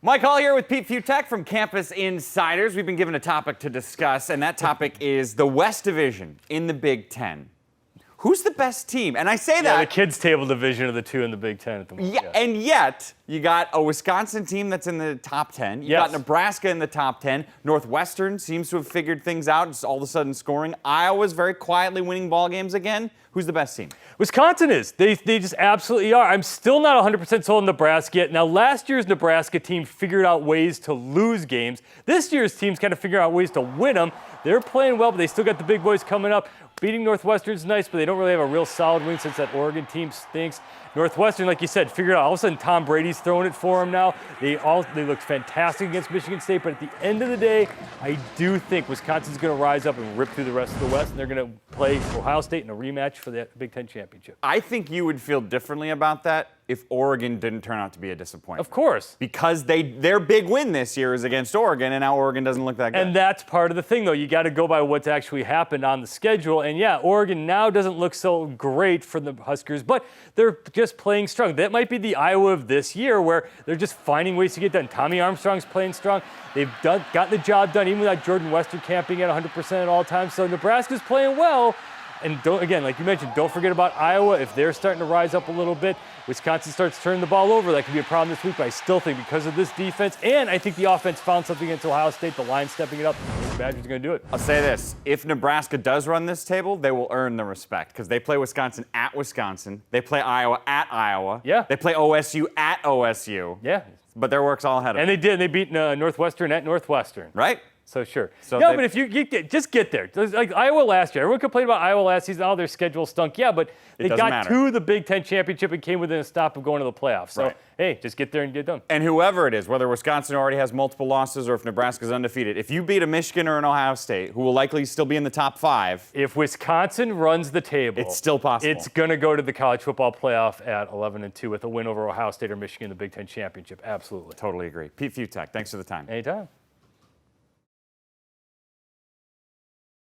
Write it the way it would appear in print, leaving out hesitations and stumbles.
Mike Hall here with Pete Fiutak from Campus Insiders. We've been given a topic to discuss, and that topic is the West Division in the Big Ten. Who's the best team? And I say that... the kids' table division of the two in the Big Ten at the moment. Yeah, and yet, you got a Wisconsin team that's in the top 10. You got Nebraska in the top 10. Northwestern seems to have figured things out. It's all of a sudden scoring. Iowa's very quietly winning ball games again. Who's the best team? Wisconsin is. They just absolutely are. I'm still not 100% sold on Nebraska yet. Now, last year's Nebraska team figured out ways to lose games. This year's team's kind of figuring out ways to win them. They're playing well, but they still got the big boys coming up. Beating Northwestern's nice, but they don't really have a real solid win since that Oregon team stinks. Northwestern, like you said, figured out all of a sudden Tom Brady's throwing it for them now. They looked fantastic against Michigan State, but at the end of the day, I do think Wisconsin's going to rise up and rip through the rest of the West, and they're going to play Ohio State in a rematch for the Big Ten championship. I think you would feel differently about that if Oregon didn't turn out to be a disappointment. Of course. Because their big win this year is against Oregon, and now Oregon doesn't look that good. And that's part of the thing, though. You got to go by what's actually happened on the schedule. And yeah, Oregon now doesn't look so great for the Huskers, but they're just playing strong. That might be the Iowa of this year, where they're just finding ways to get done. Tommy Armstrong's playing strong. They've gotten the job done, even without Jordan Wester camping at 100% at all times. So Nebraska's playing well. And again, like you mentioned, don't forget about Iowa. If they're starting to rise up a little bit, Wisconsin starts turning the ball over. That could be a problem this week, but I still think because of this defense, and I think the offense found something against Ohio State, the line stepping it up, the Badgers are going to do it. I'll say this. If Nebraska does run this table, they will earn the respect because they play Wisconsin at Wisconsin. They play Iowa at Iowa. Yeah. They play OSU at OSU. Yeah. But their work's all ahead of them. And they did. They beat Northwestern at Northwestern. Right? So sure. So but if you just get there. Like Iowa last year. Everyone complained about Iowa last season. Oh, their schedule stunk. Yeah, but they got to the Big Ten championship and came within a stop of going to the playoffs. So, hey, just get there and get done. And whoever it is, whether Wisconsin already has multiple losses or if Nebraska's undefeated, if you beat a Michigan or an Ohio State, who will likely still be in the top 5. If Wisconsin runs the table, it's still possible. It's going to go to the college football playoff at 11-2 with a win over Ohio State or Michigan in the Big Ten championship. Absolutely. Totally agree. Pete Fiutak, thanks for the time. Anytime.